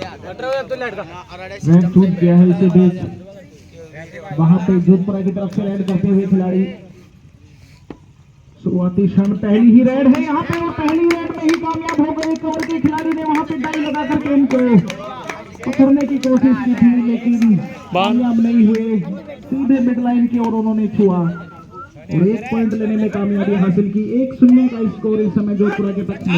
Red छूट गया है इसे बीच वहां पे जोधपुरा की तरफ से रेड करते हुए खिलाड़ी। शुरुआती क्षण पहली ही रेड है यहाँ पे और पहली रेड में ही कामयाब हो गए। कवर के खिलाड़ी ने वहां पे डाई लगा करके इनको पकड़ने की कोशिश की थी लेकिन कामयाब नहीं हुए। सीधे मिड लाइन की ओर उन्होंने छुआ और 1 पॉइंट लेने में कामयाबी हासिल की। 1-0 का स्कोर इस समय जोधपुरा के पक्ष में।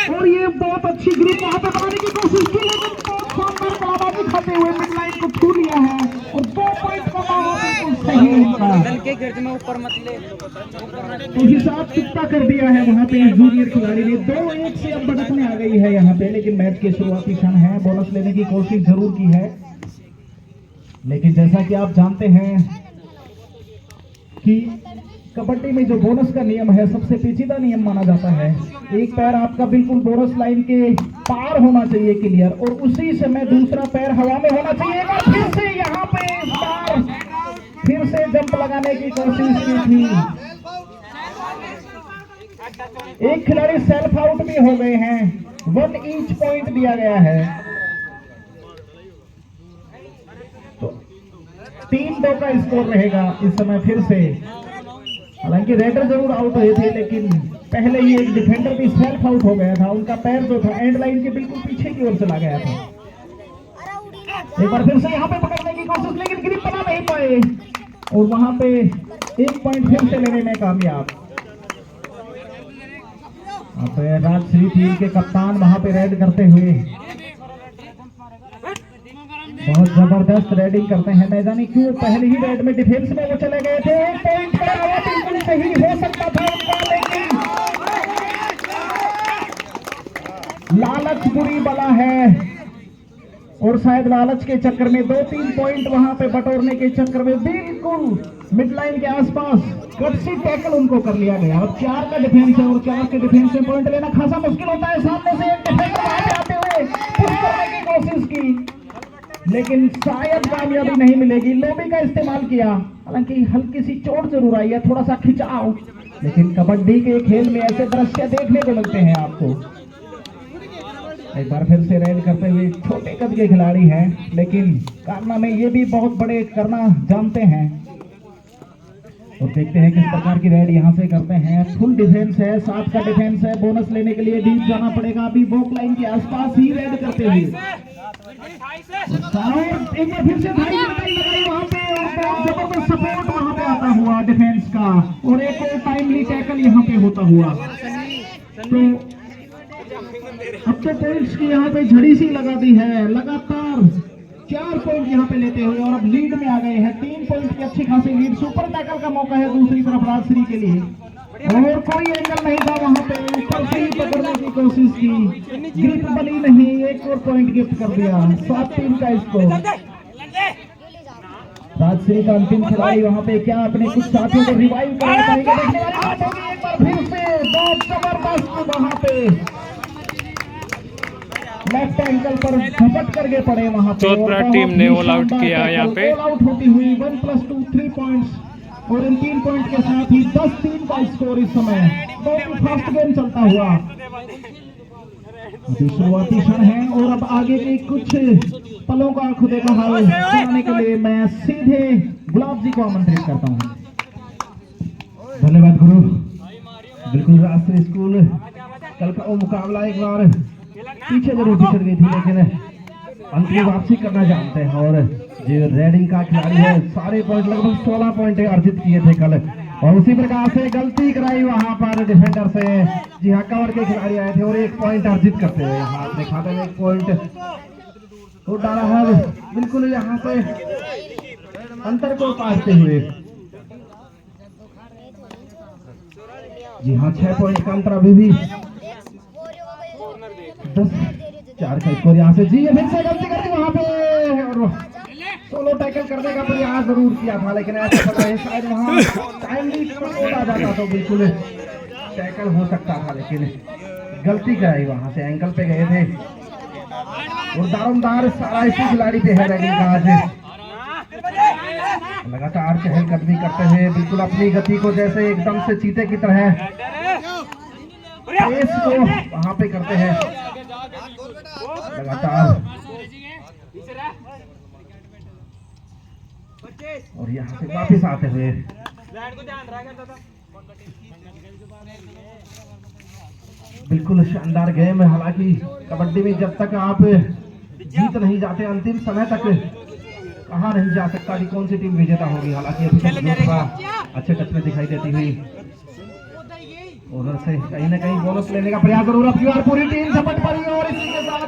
और ये बहुत अच्छी ग्रिप वहां पे बनाने की कोशिश की लेकिन बहुत शानदार बल्लेबाजी खाते हुए मिड लाइन को छू लिया है और 2 पॉइंट का मामला बिल्कुल सही होगा। तो हिसाब कितना कर दिया है वहां पे जूनियर खिलाड़ी ने। 2-1 से अब बढ़त में आ गई है यहाँ पे, लेकिन मैच के शुरुआती क्षण है। बोनस लेने की कोशिश जरूर की है लेकिन जैसा कि आप जानते हैं कि कबड्डी में जो बोनस का नियम है सबसे पेचीदा नियम माना जाता है। एक पैर आपका बिल्कुल बोनस लाइन के पार होना चाहिए क्लियर और उसी समय दूसरा पैर हवा में होना चाहिए। और फिर से यहाँ पे इस बार फिर से जंप लगाने की कोशिश की थी। एक खिलाड़ी सेल्फ आउट भी हो गए हैं। 1 ईच पॉइंट दिया गया है तो 3-2 का स्कोर रहेगा इस समय फिर से। हालांकि रेडर जरूर आउट हुए थे लेकिन पहले ही एक डिफेंडर भी सेल्फ आउट हो गया था। उनका पैर जो था एंड लाइन के बिल्कुल पीछे की ओर चला गया था। एक बार फिर से यहाँ पे पकड़ने की कोशिश लेकिन ग्रिप बना नहीं पाए और वहां पे 1 पॉइंट फिर से लेने में कामयाब। राजश्री टीम के कप्तान वहां पे रेड करते हुए बहुत जबरदस्त रेडिंग करते हैं। मैं जाने क्यों पहली ही रेड में डिफेंस में वो चले गए थे। 1 पॉइंट का बिल्कुल सही हो सकता था उनका लेकिन लालच बुरी बला है और शायद लालच के चक्कर में 2-3 पॉइंट वहां पे बटोरने के चक्कर में बिल्कुल मिड लाइन के आसपास कटसी टैकल उनको कर लिया गया। अब 4 का डिफेंस है और 4 के डिफेंस में पॉइंट लेना खासा मुश्किल होता है। सामने से एक डिफेंडर वहां पे आते हुए पुश करने की कोशिश की लेकिन शायद कामयाबी नहीं मिलेगी। लोबी का इस्तेमाल किया, हालांकि हल्की सी चोट जरूर आई है, थोड़ा सा खिंचाव, लेकिन कबड्डी के खेल में ऐसे दृश्य देखने को मिलते हैं आपको। एक बार फिर से रेड करते हुए छोटे कद के खिलाड़ी हैं लेकिन कारनामे ये भी बहुत बड़े करना जानते हैं और देखते हैं किस प्रकार की रेड यहाँ से करते हैं। फुल डिफेंस है, 7 का डिफेंस है। बोनस लेने के लिए डीप जाना पड़ेगा। अभी वॉक लाइन के आसपास ही रेड करते हुए एक बार फिर से भाई लगाई वहां पे और बहुत जबरदस्त सपोर्ट वहां पे आता हुआ डिफेंस का और एक और टाइमली टैकल यहाँ पे होता हुआ। तो अब तो पॉइंट्स की यहाँ पे झड़ी सी लगा दी है। लगातार 4 पॉइंट यहाँ पे लेते हुए और अब लीड में आ गए हैं। 3 पॉइंट की अच्छी खासी लीड। सुपर टैकल का मौका है दूसरी तरफ राजश्री के लिए और कोई एंगल नहीं था वहां पे। ऊपर से ही पकड़ने की कोशिश की, ग्रिप बनी नहीं। 1 और पॉइंट गिफ्ट कर दिया। 7-3 का स्कोर। राजश्री का अंतिम खिलाड़ी वहां पे क्या अपने कुछ साथियों को रिवाइव करा पाएगा देखने वाली बात होगी। एक बार फिर से बहुत जबरदस्त वहां पे लेफ्ट एंकल पर झपट करके पड़े वहां पे। जोधपुरा टीम ने ऑल आउट किया यहाँ पे। ऑल आउट होती हुई 1+2 3 पॉइंट्स और इन 3 पॉइंट के साथ ही 10-3 का स्कोर इस समय। बहुत ही फास्ट गेम चलता हुआ शुरुआती क्षण है और अब आगे के कुछ पलों का खुदे का हाल सुनाने के लिए मैं सीधे गुलाब जी को आमंत्रित करता हूँ। धन्यवाद गुरु। बिल्कुल राष्ट्रीय स्कूल कल का वो मुकाबला एक बार पीछे जरूर पिछड़ गई थी लेकिन अंत में वापसी करना जानते हैं और जो रेडिंग का खिलाड़ी है सारे पॉइंट लगभग 16 पॉइंट अर्जित किए थे कल और उसी प्रकार से गलती कराई वहां पर डिफेंडर से। जी हाँ, कवर के खिलाड़ी आए थे और 1 पॉइंट अर्जित करते हुए यहाँ अपने खाते में 1 पॉइंट तो डाला है बिल्कुल यहाँ पे अंतर को पाते हुए। जी हाँ, 6 पॉइंट का अंतर अभी भी 10-4 का स्कोर यहाँ से। जी ये फिर से गलती करती वहां पे और सोलो टैकल करने का प्रयास जरूर किया था लेकिन ऐसा कर रहे शायद वहां टाइमली सपोर्ट आ जाता तो बिल्कुल टैकल हो सकता था लेकिन गलती कराई वहां से। एंकल पे गए थे और दारोमदार सारा इसी खिलाड़ी पे है रेडिंग का। आज लगातार चहलकदमी करते हुए बिल्कुल अपनी गति को जैसे एकदम से चीते की तरह पेस को वहां पे करते हैं लगातार। और यहाँ से वापिस आते हुए बिल्कुल शानदार गेम है। हालांकि कबड्डी में जब तक आप जीत नहीं जाते अंतिम समय तक कहा नहीं जा सकता कि कौन सी टीम विजेता होगी। हालांकि अभी तक दूसरा अच्छे टच में दिखाई देती हुई ओनर से कहीं ना कहीं बोनस लेने का प्रयास, और अब की बार पूरी टीम झपट पड़ी और इसी के साथ